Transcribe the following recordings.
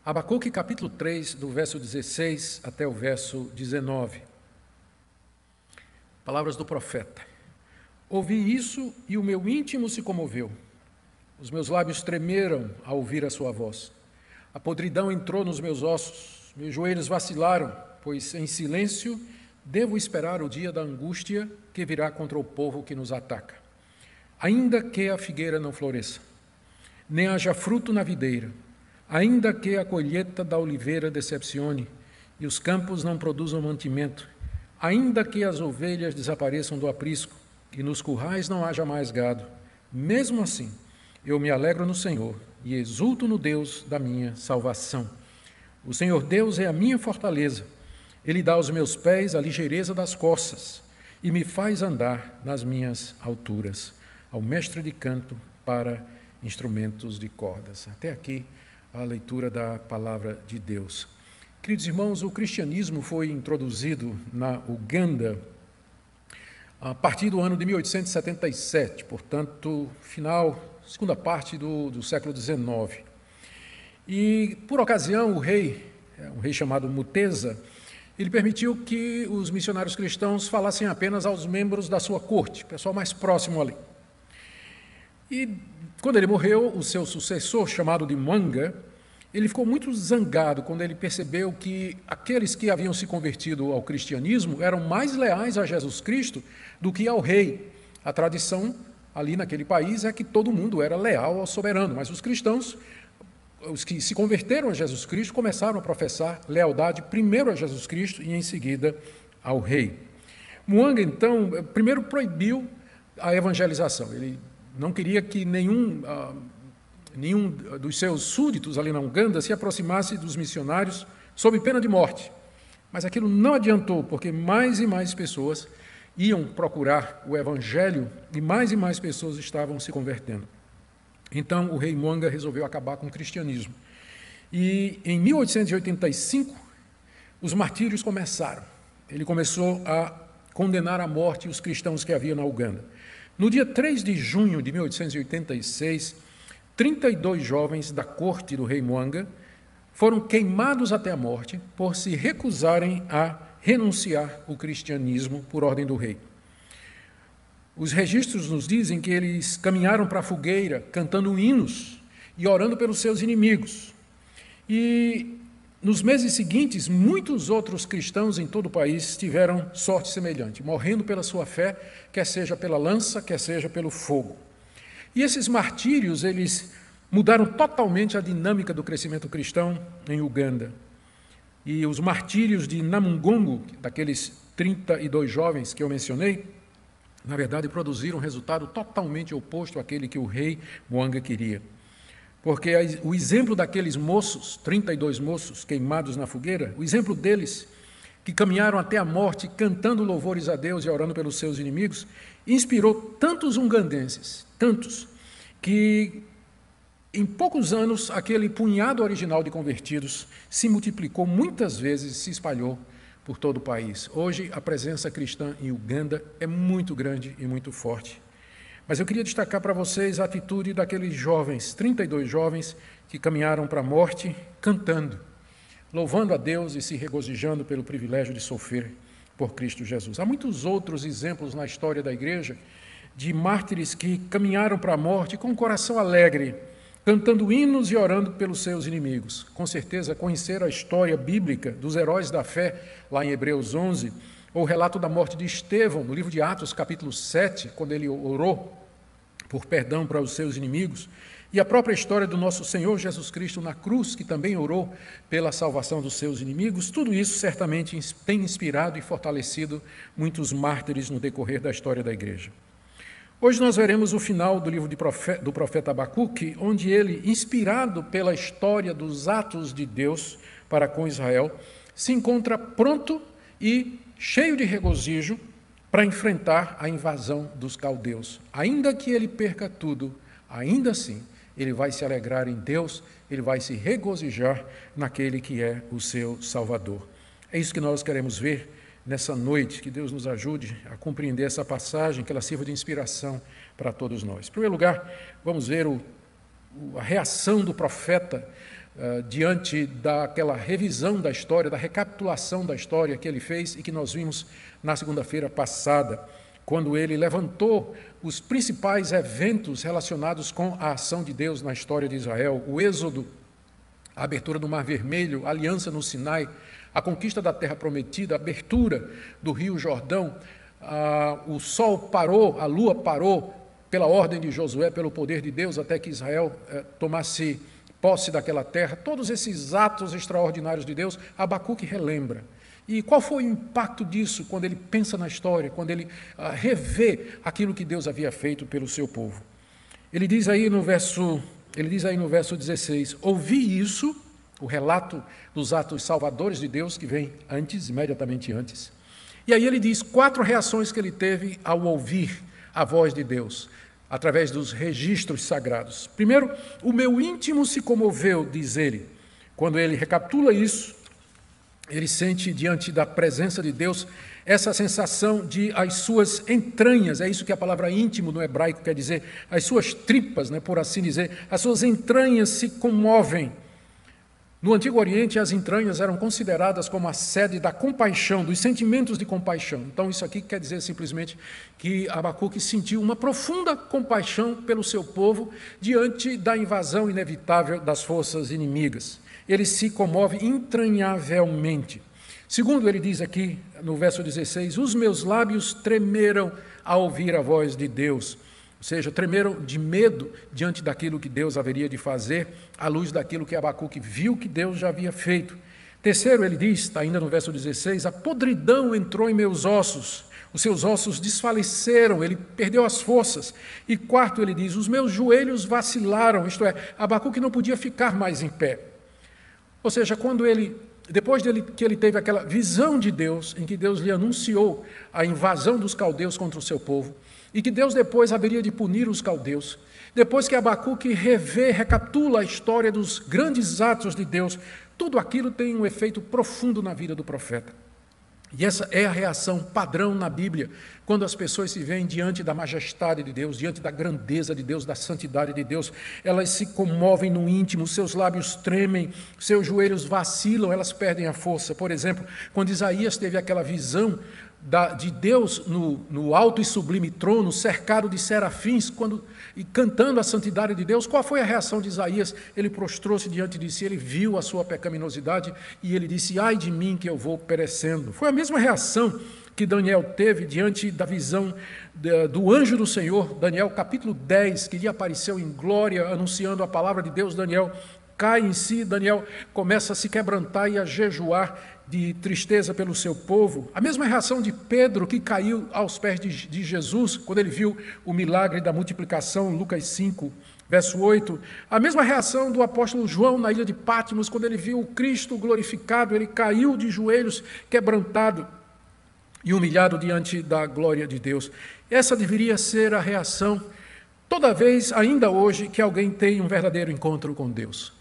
Abacuque capítulo 3, do verso 16 até o verso 19. Palavras do profeta. Ouvi isso e o meu íntimo se comoveu. Os meus lábios tremeram ao ouvir a sua voz. A podridão entrou nos meus ossos, meus joelhos vacilaram, pois em silêncio devo esperar o dia da angústia que virá contra o povo que nos ataca. Ainda que a figueira não floresça, nem haja fruto na videira, ainda que a colheita da oliveira decepcione e os campos não produzam mantimento, ainda que as ovelhas desapareçam do aprisco e nos currais não haja mais gado, mesmo assim eu me alegro no Senhor e exulto no Deus da minha salvação. O Senhor Deus é a minha fortaleza. Ele dá aos meus pés a ligeireza das corças e me faz andar nas minhas alturas. Ao mestre de canto para instrumentos de cordas. Até aqui a leitura da palavra de Deus. Queridos irmãos, o cristianismo foi introduzido na Uganda a partir do ano de 1877, portanto, segunda parte do século XIX. E, por ocasião, um rei chamado Mutesa, ele permitiu que os missionários cristãos falassem apenas aos membros da sua corte, pessoal mais próximo ali. E, quando ele morreu, o seu sucessor, chamado de Mwanga, ele ficou muito zangado quando ele percebeu que aqueles que haviam se convertido ao cristianismo eram mais leais a Jesus Cristo do que ao rei. A tradição ali naquele país é que todo mundo era leal ao soberano, mas os cristãos, os que se converteram a Jesus Cristo, começaram a professar lealdade primeiro a Jesus Cristo e em seguida ao rei. Mwanga, então, primeiro proibiu a evangelização. Ele não queria que nenhum dos seus súditos ali na Uganda se aproximasse dos missionários sob pena de morte. Mas aquilo não adiantou, porque mais e mais pessoas iam procurar o evangelho e mais pessoas estavam se convertendo. Então, o rei Mwanga resolveu acabar com o cristianismo. E, em 1885, os martírios começaram. Ele começou a condenar à morte os cristãos que havia na Uganda. No dia 3 de junho de 1886, 32 jovens da corte do rei Mwanga foram queimados até a morte por se recusarem a renunciar ao cristianismo por ordem do rei. Os registros nos dizem que eles caminharam para a fogueira cantando hinos e orando pelos seus inimigos. E nos meses seguintes, muitos outros cristãos em todo o país tiveram sorte semelhante, morrendo pela sua fé, quer seja pela lança, quer seja pelo fogo. E esses martírios, eles mudaram totalmente a dinâmica do crescimento cristão em Uganda. E os martírios de Namungongo, daqueles 32 jovens que eu mencionei, na verdade produziram um resultado totalmente oposto àquele que o rei Mwanga queria. Porque o exemplo daqueles moços, 32 moços queimados na fogueira, o exemplo deles, que caminharam até a morte cantando louvores a Deus e orando pelos seus inimigos, inspirou tantos ugandenses, tantos, que em poucos anos aquele punhado original de convertidos se multiplicou muitas vezes e se espalhou por todo o país. Hoje a presença cristã em Uganda é muito grande e muito forte. Mas eu queria destacar para vocês a atitude daqueles jovens, 32 jovens, que caminharam para a morte cantando, louvando a Deus e se regozijando pelo privilégio de sofrer por Cristo Jesus. Há muitos outros exemplos na história da igreja de mártires que caminharam para a morte com o coração alegre, cantando hinos e orando pelos seus inimigos. Com certeza, conhecer a história bíblica dos heróis da fé, lá em Hebreus 11, ou o relato da morte de Estevão, no livro de Atos, capítulo 7, quando ele orou por perdão para os seus inimigos, e a própria história do nosso Senhor Jesus Cristo na cruz, que também orou pela salvação dos seus inimigos, tudo isso certamente tem inspirado e fortalecido muitos mártires no decorrer da história da igreja. Hoje nós veremos o final do livro do profeta Abacuque, onde ele, inspirado pela história dos atos de Deus para com Israel, se encontra pronto e cheio de regozijo para enfrentar a invasão dos caldeus. Ainda que ele perca tudo, ainda assim, ele vai se alegrar em Deus, ele vai se regozijar naquele que é o seu Salvador. É isso que nós queremos ver nessa noite, que Deus nos ajude a compreender essa passagem, que ela sirva de inspiração para todos nós. Em primeiro lugar, vamos ver a reação do profeta diante daquela revisão da história, da recapitulação da história que ele fez e que nós vimos na segunda-feira passada, quando ele levantou os principais eventos relacionados com a ação de Deus na história de Israel: o Êxodo, a abertura do Mar Vermelho, a aliança no Sinai, a conquista da Terra Prometida, a abertura do Rio Jordão, o sol parou, a lua parou pela ordem de Josué, pelo poder de Deus, até que Israel tomasse posse daquela terra. Todos esses atos extraordinários de Deus, Abacuque relembra. E qual foi o impacto disso quando ele pensa na história, quando ele revê aquilo que Deus havia feito pelo seu povo? Ele diz aí no verso 16, ouvi isso, o relato dos atos salvadores de Deus, que vem antes, imediatamente antes. E aí ele diz 4 reações que ele teve ao ouvir a voz de Deus, através dos registros sagrados. Primeiro, o meu íntimo se comoveu, diz ele. Quando ele recapitula isso, ele sente diante da presença de Deus essa sensação de as suas entranhas, é isso que a palavra íntimo no hebraico quer dizer, as suas tripas, né, por assim dizer, as suas entranhas se comovem. No Antigo Oriente, as entranhas eram consideradas como a sede da compaixão, dos sentimentos de compaixão. Então, isso aqui quer dizer simplesmente que Abacuque sentiu uma profunda compaixão pelo seu povo diante da invasão inevitável das forças inimigas. Ele se comove entranhavelmente. Segundo, ele diz aqui no verso 16, os meus lábios tremeram ao ouvir a voz de Deus. Ou seja, tremeram de medo diante daquilo que Deus haveria de fazer, à luz daquilo que Abacuque viu que Deus já havia feito. Terceiro, ele diz, está ainda no verso 16, a podridão entrou em meus ossos, os seus ossos desfaleceram, ele perdeu as forças. E quarto, ele diz, os meus joelhos vacilaram, isto é, Abacuque não podia ficar mais em pé. Ou seja, depois que ele teve aquela visão de Deus, em que Deus lhe anunciou a invasão dos caldeus contra o seu povo, e que Deus depois haveria de punir os caldeus, depois que Abacuque recapitula a história dos grandes atos de Deus, tudo aquilo tem um efeito profundo na vida do profeta. E essa é a reação padrão na Bíblia, quando as pessoas se veem diante da majestade de Deus, diante da grandeza de Deus, da santidade de Deus, elas se comovem no íntimo, seus lábios tremem, seus joelhos vacilam, elas perdem a força. Por exemplo, quando Isaías teve aquela visão de Deus no alto e sublime trono, cercado de serafins, e cantando a santidade de Deus, qual foi a reação de Isaías? Ele prostrou-se diante de si, ele viu a sua pecaminosidade e ele disse, ai de mim que eu vou perecendo. Foi a mesma reação que Daniel teve diante da visão do anjo do Senhor, Daniel capítulo 10, que lhe apareceu em glória, anunciando a palavra de Deus. Daniel cai em si, Daniel começa a se quebrantar e a jejuar de tristeza pelo seu povo. A mesma reação de Pedro, que caiu aos pés de Jesus, quando ele viu o milagre da multiplicação, Lucas 5, verso 8. A mesma reação do apóstolo João na ilha de Patmos, quando ele viu o Cristo glorificado, ele caiu de joelhos, quebrantado e humilhado diante da glória de Deus. Essa deveria ser a reação toda vez, ainda hoje, que alguém tem um verdadeiro encontro com Deus.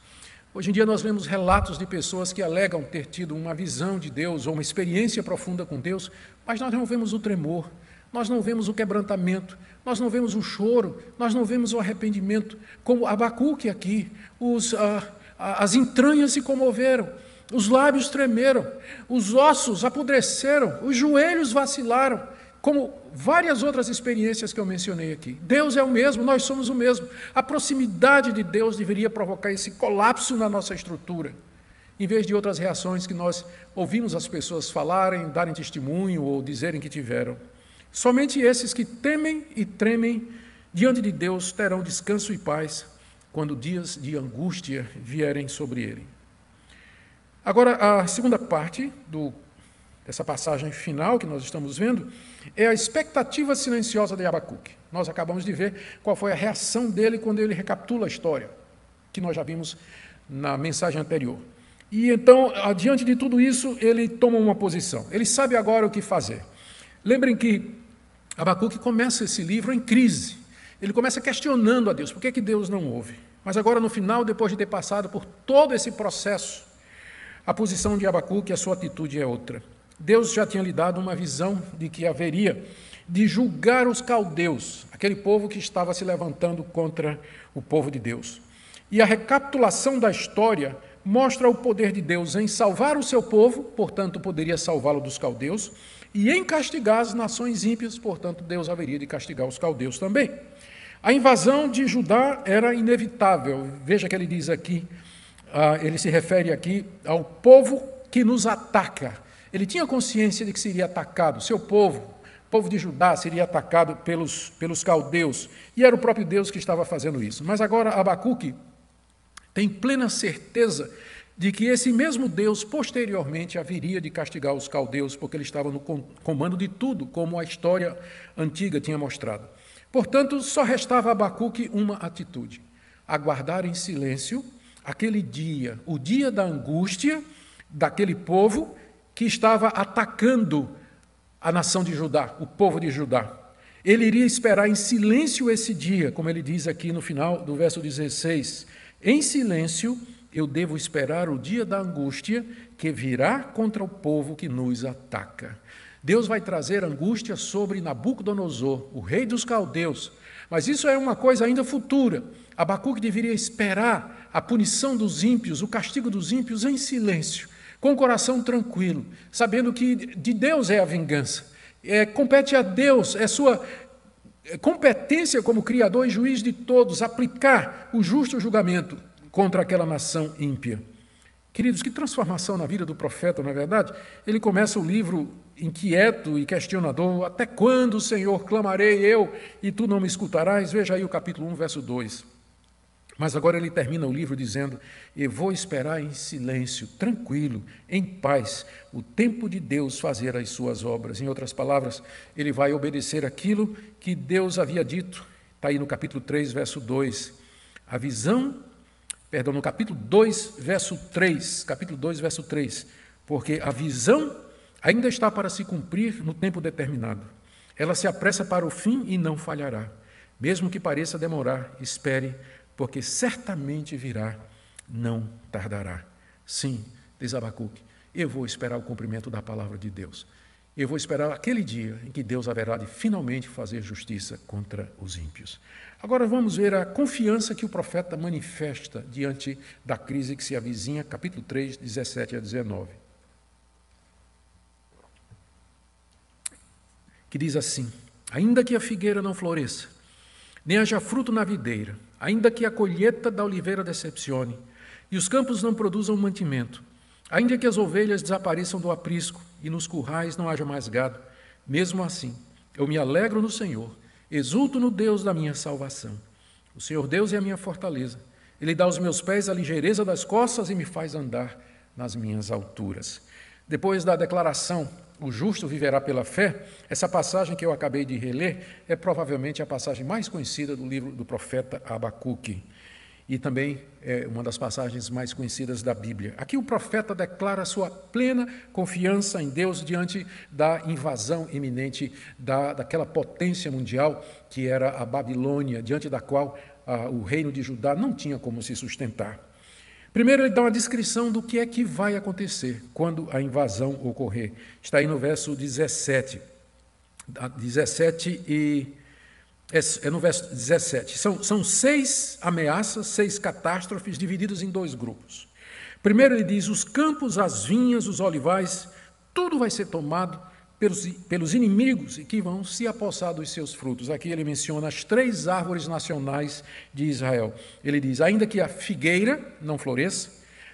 Hoje em dia nós vemos relatos de pessoas que alegam ter tido uma visão de Deus ou uma experiência profunda com Deus, mas nós não vemos o tremor, nós não vemos o quebrantamento, nós não vemos o choro, nós não vemos o arrependimento, como Abacuque aqui, as entranhas se comoveram, os lábios tremeram, os ossos apodreceram, os joelhos vacilaram, como várias outras experiências que eu mencionei aqui. Deus é o mesmo, nós somos o mesmo. A proximidade de Deus deveria provocar esse colapso na nossa estrutura, em vez de outras reações que nós ouvimos as pessoas falarem, darem testemunho ou dizerem que tiveram. Somente esses que temem e tremem diante de Deus terão descanso e paz quando dias de angústia vierem sobre ele. Agora, a segunda parte dessa passagem final que nós estamos vendo é a expectativa silenciosa de Abacuque. Nós acabamos de ver qual foi a reação dele quando ele recapitula a história, que nós já vimos na mensagem anterior. E então, diante de tudo isso, ele toma uma posição. Ele sabe agora o que fazer. Lembrem que Abacuque começa esse livro em crise. Ele começa questionando a Deus. Por que Deus não ouve? Mas agora, no final, depois de ter passado por todo esse processo, a posição de Abacuque, a sua atitude é outra. Deus já tinha lhe dado uma visão de que haveria de julgar os caldeus, aquele povo que estava se levantando contra o povo de Deus. E a recapitulação da história mostra o poder de Deus em salvar o seu povo, portanto, poderia salvá-lo dos caldeus, e em castigar as nações ímpias, portanto, Deus haveria de castigar os caldeus também. A invasão de Judá era inevitável. Veja que ele diz aqui, ele se refere aqui ao povo que nos ataca. Ele tinha consciência de que seria atacado, seu povo, o povo de Judá, seria atacado pelos caldeus, e era o próprio Deus que estava fazendo isso. Mas agora Abacuque tem plena certeza de que esse mesmo Deus, posteriormente, haveria de castigar os caldeus, porque ele estava no comando de tudo, como a história antiga tinha mostrado. Portanto, só restava a Abacuque uma atitude: aguardar em silêncio aquele dia, o dia da angústia daquele povo que estava atacando a nação de Judá, o povo de Judá. Ele iria esperar em silêncio esse dia, como ele diz aqui no final do verso 16, em silêncio eu devo esperar o dia da angústia que virá contra o povo que nos ataca. Deus vai trazer angústia sobre Nabucodonosor, o rei dos caldeus, mas isso é uma coisa ainda futura. Abacuque deveria esperar a punição dos ímpios, o castigo dos ímpios em silêncio, com o coração tranquilo, sabendo que de Deus é a vingança. Compete a Deus, é sua competência como Criador e Juiz de todos, aplicar o justo julgamento contra aquela nação ímpia. Queridos, que transformação na vida do profeta, não é verdade? Ele começa o livro inquieto e questionador: até quando, Senhor, clamarei eu e tu não me escutarás? Veja aí o capítulo 1, verso 2. Mas agora ele termina o livro dizendo: eu vou esperar em silêncio, tranquilo, em paz, o tempo de Deus fazer as suas obras. Em outras palavras, ele vai obedecer aquilo que Deus havia dito. Está aí no capítulo 3, verso 2. No capítulo 2, verso 3. Capítulo 2, verso 3. Porque a visão ainda está para se cumprir no tempo determinado. Ela se apressa para o fim e não falhará. Mesmo que pareça demorar, espere, porque certamente virá, não tardará. Sim, diz Abacuque, eu vou esperar o cumprimento da palavra de Deus. Eu vou esperar aquele dia em que Deus haverá de finalmente fazer justiça contra os ímpios. Agora vamos ver a confiança que o profeta manifesta diante da crise que se avizinha, capítulo 3, 17 a 19. Que diz assim: ainda que a figueira não floresça, nem haja fruto na videira, ainda que a colheita da oliveira decepcione, e os campos não produzam mantimento, ainda que as ovelhas desapareçam do aprisco, e nos currais não haja mais gado, mesmo assim, eu me alegro no Senhor, exulto no Deus da minha salvação. O Senhor Deus é a minha fortaleza, Ele dá aos meus pés a ligeireza das costas e me faz andar nas minhas alturas. Depois da declaração, o justo viverá pela fé, essa passagem que eu acabei de reler é provavelmente a passagem mais conhecida do livro do profeta Abacuque, e também é uma das passagens mais conhecidas da Bíblia. Aqui o profeta declara sua plena confiança em Deus diante da invasão iminente daquela potência mundial que era a Babilônia, diante da qual o reino de Judá não tinha como se sustentar. Primeiro, ele dá uma descrição do que é que vai acontecer quando a invasão ocorrer. Está aí no verso 17. No verso 17. São 6 ameaças, 6 catástrofes, divididas em 2 grupos. Primeiro, ele diz: os campos, as vinhas, os olivais, tudo vai ser tomado pelos inimigos e que vão se apossar dos seus frutos. Aqui ele menciona as 3 árvores nacionais de Israel. Ele diz: ainda que a figueira não floresça,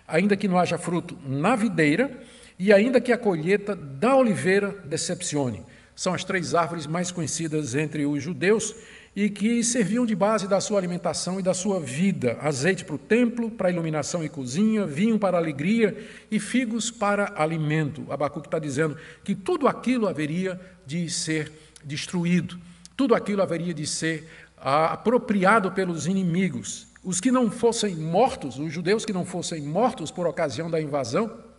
ainda que não haja fruto na videira, e ainda que a colheita da oliveira decepcione. São as 3 árvores mais conhecidas entre os judeus e que serviam de base da sua alimentação e da sua vida. Azeite para o templo, para iluminação e cozinha, vinho para alegria e figos para alimento. Abacuque está dizendo que tudo aquilo haveria de ser destruído, tudo aquilo haveria de ser apropriado pelos inimigos. Os que não fossem mortos, os judeus que não fossem mortos por ocasião da invasão,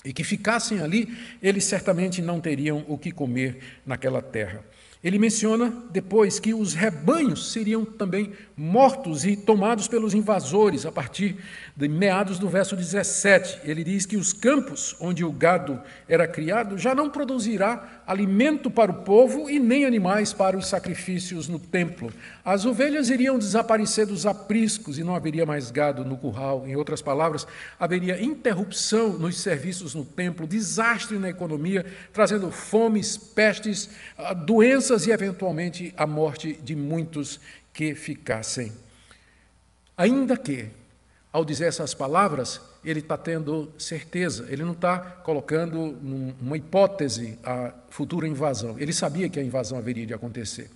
e que ficassem ali, eles certamente não teriam o que comer naquela terra. Ele menciona depois que os rebanhos seriam também mortos e tomados pelos invasores, a partir de meados do verso 17. Ele diz que os campos onde o gado era criado já não produzirá alimento para o povo e nem animais para os sacrifícios no templo. As ovelhas iriam desaparecer dos apriscos e não haveria mais gado no curral. Em outras palavras, haveria interrupção nos serviços no templo, desastre na economia, trazendo fomes, pestes, doenças e, eventualmente, a morte de muitos que ficassem. Ainda que, ao dizer essas palavras, ele está tendo certeza, ele não está colocando uma hipótese a futura invasão. Ele sabia que a invasão haveria de acontecer.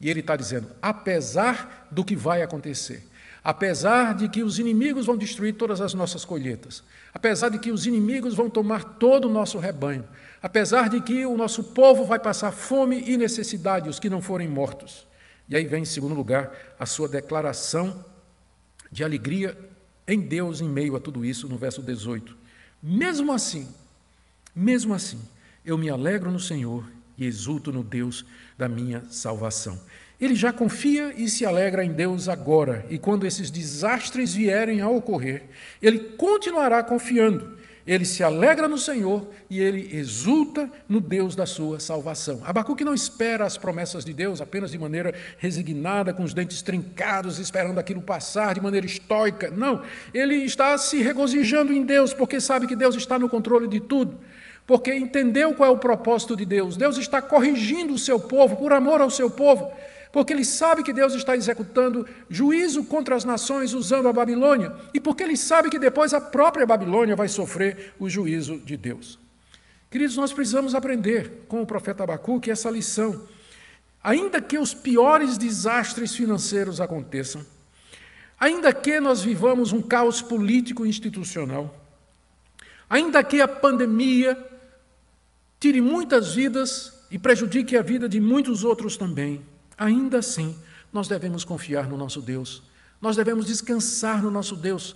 E ele está dizendo, apesar do que vai acontecer, apesar de que os inimigos vão destruir todas as nossas colheitas, apesar de que os inimigos vão tomar todo o nosso rebanho, apesar de que o nosso povo vai passar fome e necessidade, os que não forem mortos. E aí vem, em segundo lugar, a sua declaração de alegria em Deus em meio a tudo isso, no verso 18. Mesmo assim, eu me alegro no Senhor e exulto no Deus da minha salvação. Ele já confia e se alegra em Deus agora, e quando esses desastres vierem a ocorrer, ele continuará confiando. Ele se alegra no Senhor e ele exulta no Deus da sua salvação. Abacuque não espera as promessas de Deus apenas de maneira resignada, com os dentes trincados, esperando aquilo passar de maneira estoica. Não, ele está se regozijando em Deus, porque sabe que Deus está no controle de tudo, porque entendeu qual é o propósito de Deus. Deus está corrigindo o seu povo, por amor ao seu povo, porque ele sabe que Deus está executando juízo contra as nações usando a Babilônia, e porque ele sabe que depois a própria Babilônia vai sofrer o juízo de Deus. Queridos, nós precisamos aprender com o profeta Abacuque essa lição. Ainda que os piores desastres financeiros aconteçam, ainda que nós vivamos um caos político e institucional, ainda que a pandemia tire muitas vidas e prejudique a vida de muitos outros também, ainda assim, nós devemos confiar no nosso Deus, nós devemos descansar no nosso Deus.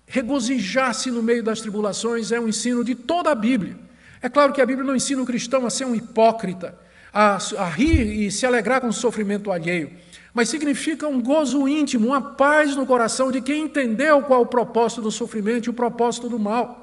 Regozijar-se no meio das tribulações é um ensino de toda a Bíblia. É claro que a Bíblia não ensina o cristão a ser um hipócrita, a rir e se alegrar com o sofrimento alheio, mas significa um gozo íntimo, uma paz no coração de quem entendeu qual é o propósito do sofrimento e o propósito do mal.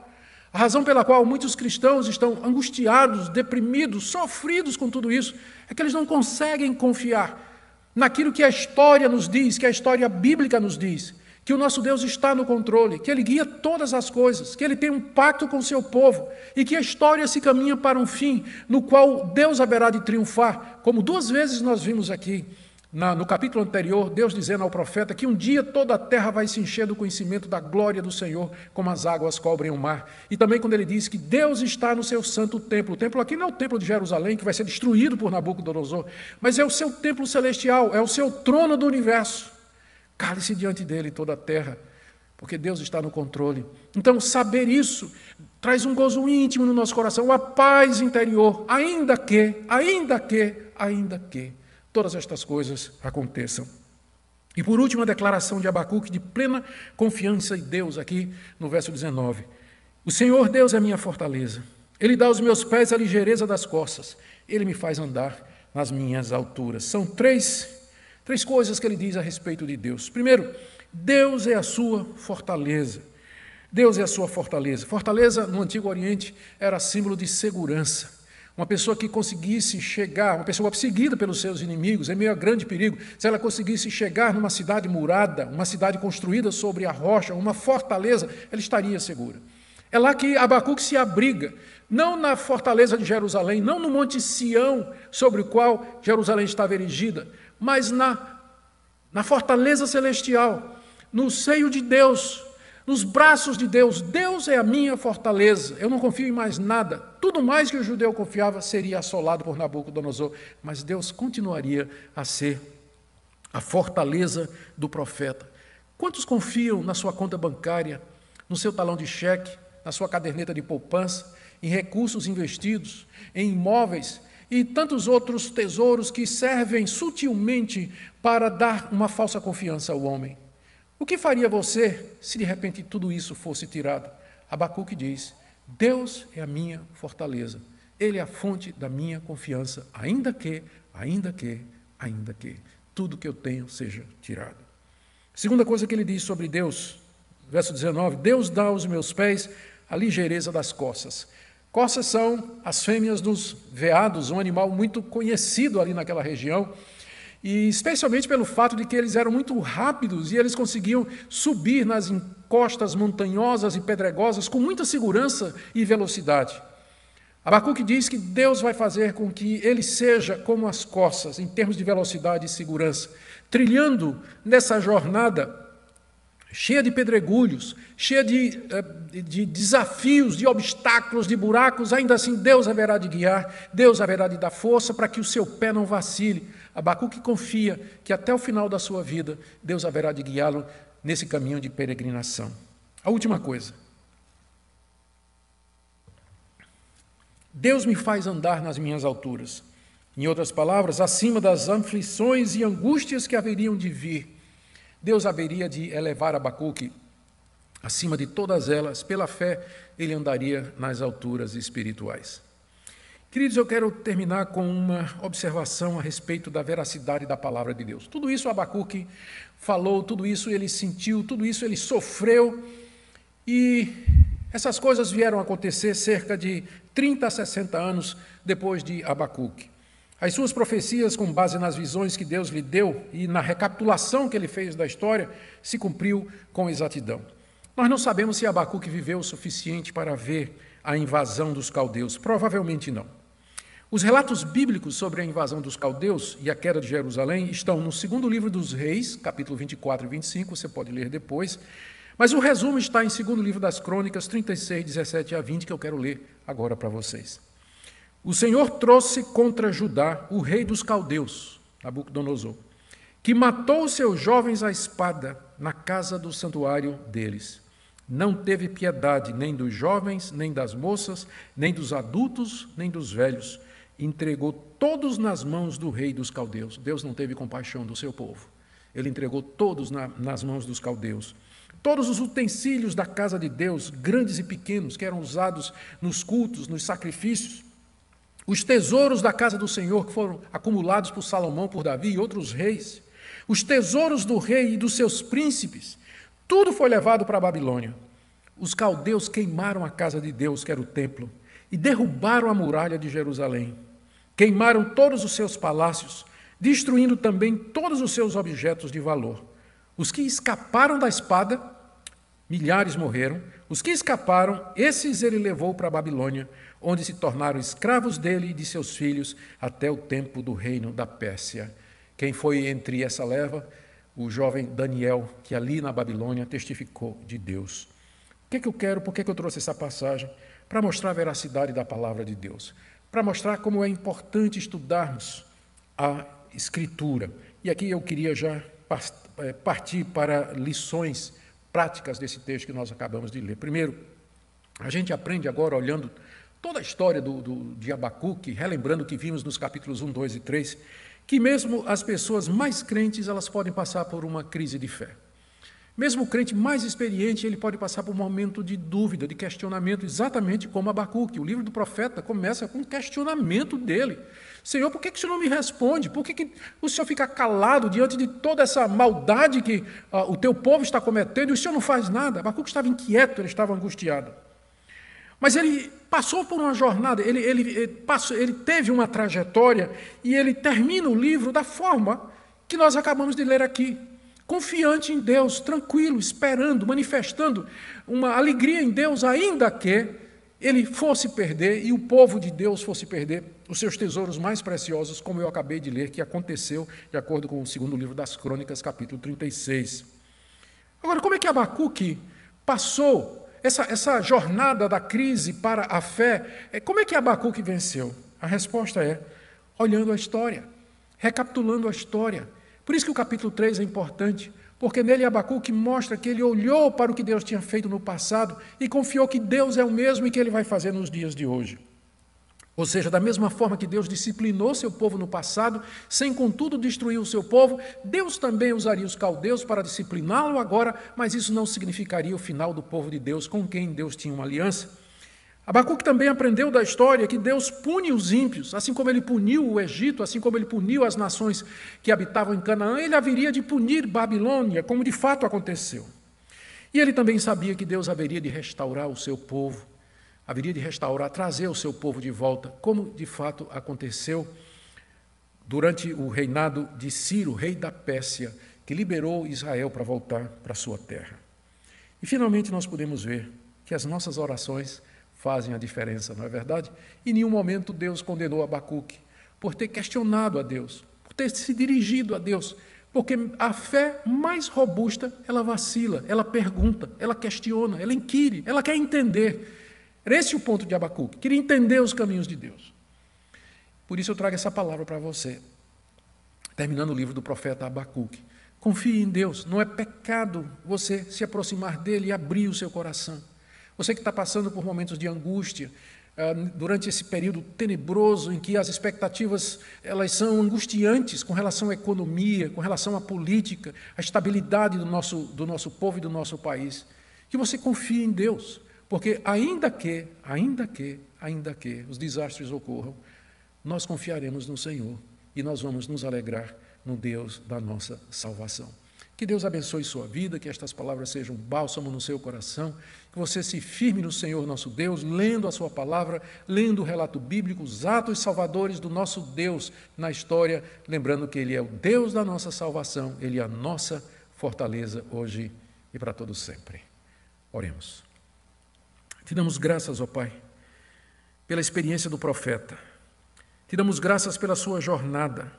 A razão pela qual muitos cristãos estão angustiados, deprimidos, sofridos com tudo isso, é que eles não conseguem confiar naquilo que a história nos diz, que a história bíblica nos diz, que o nosso Deus está no controle, que Ele guia todas as coisas, que Ele tem um pacto com o seu povo e que a história se caminha para um fim no qual Deus haverá de triunfar, como 2 vezes nós vimos aqui. No capítulo anterior, Deus dizendo ao profeta que um dia toda a terra vai se encher do conhecimento da glória do Senhor, como as águas cobrem o mar. E também quando ele diz que Deus está no seu santo templo. O templo aqui não é o templo de Jerusalém, que vai ser destruído por Nabucodonosor, mas é o seu templo celestial, é o seu trono do universo. Cale-se diante dele toda a terra, porque Deus está no controle. Então, saber isso traz um gozo íntimo no nosso coração, uma paz interior, ainda que todas estas coisas aconteçam. E por último, a declaração de Abacuque de plena confiança em Deus, aqui no verso 19. O Senhor Deus é minha fortaleza. Ele dá aos meus pés a ligeireza das costas. Ele me faz andar nas minhas alturas. São três coisas que ele diz a respeito de Deus. Primeiro, Deus é a sua fortaleza. Deus é a sua fortaleza. Fortaleza, no Antigo Oriente, era símbolo de segurança. Uma pessoa que conseguisse chegar, uma pessoa perseguida pelos seus inimigos, em meio a grande perigo, se ela conseguisse chegar numa cidade murada, uma cidade construída sobre a rocha, uma fortaleza, ela estaria segura. É lá que Abacuque se abriga, não na fortaleza de Jerusalém, não no Monte Sião, sobre o qual Jerusalém estava erigida, mas na fortaleza celestial, no seio de Deus, nos braços de Deus. Deus é a minha fortaleza, eu não confio em mais nada. Tudo mais que o judeu confiava seria assolado por Nabucodonosor, mas Deus continuaria a ser a fortaleza do profeta. Quantos confiam na sua conta bancária, no seu talão de cheque, na sua caderneta de poupança, em recursos investidos, em imóveis e tantos outros tesouros que servem sutilmente para dar uma falsa confiança ao homem? O que faria você se de repente tudo isso fosse tirado? Abacuque diz, Deus é a minha fortaleza Ele é a fonte da minha confiança, ainda que, tudo que eu tenho seja tirado. Segunda coisa que ele diz sobre Deus, verso 19, Deus dá aos meus pés a ligeireza das coças. Coças são as fêmeas dos veados, um animal muito conhecido ali naquela região, e especialmente pelo fato de que eles eram muito rápidos e eles conseguiam subir nas encostas montanhosas e pedregosas com muita segurança e velocidade. Abacuque diz que Deus vai fazer com que ele seja como as coças, em termos de velocidade e segurança, trilhando nessa jornada cheia de pedregulhos, cheia de desafios, de obstáculos, de buracos. Ainda assim Deus haverá de guiar, Deus haverá de dar força para que o seu pé não vacile. Abacuque confia que até o final da sua vida, Deus haverá de guiá-lo nesse caminho de peregrinação. A última coisa. Deus me faz andar nas minhas alturas. Em outras palavras, acima das aflições e angústias que haveriam de vir, Deus haveria de elevar Abacuque acima de todas elas. Pela fé, ele andaria nas alturas espirituais. Queridos, eu quero terminar com uma observação a respeito da veracidade da palavra de Deus. Tudo isso Abacuque falou, tudo isso ele sentiu, tudo isso ele sofreu, e essas coisas vieram acontecer cerca de 30 a 60 anos depois de Abacuque. As suas profecias, com base nas visões que Deus lhe deu e na recapitulação que ele fez da história, se cumpriu com exatidão. Nós não sabemos se Abacuque viveu o suficiente para ver a invasão dos caldeus. Provavelmente não. Os relatos bíblicos sobre a invasão dos caldeus e a queda de Jerusalém estão no segundo livro dos Reis, capítulo 24 e 25, você pode ler depois, mas o resumo está em segundo livro das Crônicas, 36, 17 a 20, que eu quero ler agora para vocês. O Senhor trouxe contra Judá o rei dos caldeus, Nabucodonosor, que matou seus jovens à espada na casa do santuário deles. Não teve piedade nem dos jovens, nem das moças, nem dos adultos, nem dos velhos. Entregou todos nas mãos do rei dos caldeus. Deus não teve compaixão do seu povo. Ele entregou todos nas mãos dos caldeus. Todos os utensílios da casa de Deus, grandes e pequenos, que eram usados nos cultos, nos sacrifícios, os tesouros da casa do Senhor que foram acumulados por Salomão, por Davi e outros reis, os tesouros do rei e dos seus príncipes, tudo foi levado para a Babilônia. Os caldeus queimaram a casa de Deus, que era o templo, e derrubaram a muralha de Jerusalém. Queimaram todos os seus palácios, destruindo também todos os seus objetos de valor. Os que escaparam da espada, milhares morreram. Os que escaparam, esses ele levou para a Babilônia, onde se tornaram escravos dele e de seus filhos até o tempo do reino da Pérsia. Quem foi entre essa leva? O jovem Daniel, que ali na Babilônia testificou de Deus. O que é que eu quero? Por que eu trouxe essa passagem? Para mostrar a veracidade da palavra de Deus. Para mostrar como é importante estudarmos a Escritura. E aqui eu queria já partir para lições práticas desse texto que nós acabamos de ler. Primeiro, a gente aprende agora, olhando toda a história de Abacuque, relembrando o que vimos nos capítulos 1, 2 e 3, que mesmo as pessoas mais crentes, elas podem passar por uma crise de fé. Mesmo o crente mais experiente, ele pode passar por um momento de dúvida, de questionamento, exatamente como Abacuque. O livro do profeta começa com um questionamento dele. Senhor, por que o Senhor não me responde? Por que o Senhor fica calado diante de toda essa maldade que o teu povo está cometendo e o Senhor não faz nada? Abacuque estava inquieto, ele estava angustiado. Mas ele passou por uma jornada, ele teve uma trajetória e ele termina o livro da forma que nós acabamos de ler aqui. Confiante em Deus, tranquilo, esperando, manifestando uma alegria em Deus, ainda que ele fosse perder e o povo de Deus fosse perder os seus tesouros mais preciosos, como eu acabei de ler, que aconteceu de acordo com o segundo livro das Crônicas, capítulo 36. Agora, como é que Abacuque passou essa jornada da crise para a fé? Como é que Abacuque venceu? A resposta é olhando a história, recapitulando a história. Por isso que o capítulo 3 é importante, porque nele Abacuque mostra que ele olhou para o que Deus tinha feito no passado e confiou que Deus é o mesmo e que ele vai fazer nos dias de hoje. Ou seja, da mesma forma que Deus disciplinou seu povo no passado, sem contudo destruir o seu povo, Deus também usaria os caldeus para discipliná-lo agora, mas isso não significaria o final do povo de Deus, com quem Deus tinha uma aliança. Abacuque também aprendeu da história que Deus pune os ímpios, assim como ele puniu o Egito, assim como ele puniu as nações que habitavam em Canaã, ele haveria de punir Babilônia, como de fato aconteceu. E ele também sabia que Deus haveria de restaurar o seu povo, haveria de restaurar, trazer o seu povo de volta, como de fato aconteceu durante o reinado de Ciro, rei da Pérsia, que liberou Israel para voltar para a sua terra. E finalmente nós podemos ver que as nossas orações fazem a diferença, não é verdade? Em nenhum momento Deus condenou Abacuque por ter questionado a Deus, por ter se dirigido a Deus, porque a fé mais robusta, ela vacila, ela pergunta, ela questiona, ela inquire, ela quer entender. Era esse o ponto de Abacuque, queria entender os caminhos de Deus. Por isso eu trago essa palavra para você, terminando o livro do profeta Abacuque. Confie em Deus, não é pecado você se aproximar dele e abrir o seu coração. Você que está passando por momentos de angústia, durante esse período tenebroso em que as expectativas elas são angustiantes com relação à economia, com relação à política, à estabilidade do nosso povo e do nosso país, que você confie em Deus, porque ainda que os desastres ocorram, nós confiaremos no Senhor e nós vamos nos alegrar no Deus da nossa salvação. Que Deus abençoe sua vida, que estas palavras sejam um bálsamo no seu coração, que você se firme no Senhor nosso Deus, lendo a sua palavra, lendo o relato bíblico, os atos salvadores do nosso Deus na história, lembrando que Ele é o Deus da nossa salvação, Ele é a nossa fortaleza hoje e para todo sempre. Oremos. Te damos graças, ó Pai, pela experiência do profeta. Te damos graças pela sua jornada,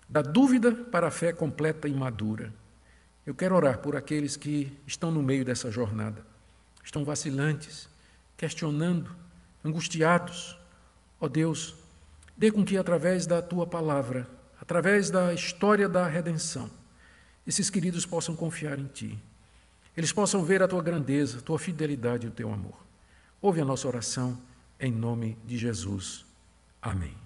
da dúvida para a fé completa e madura. Eu quero orar por aqueles que estão no meio dessa jornada, estão vacilantes, questionando, angustiados. Ó Deus, dê com que através da Tua palavra, através da história da redenção, esses queridos possam confiar em Ti. Eles possam ver a Tua grandeza, a Tua fidelidade e o Teu amor. Ouve a nossa oração, em nome de Jesus. Amém.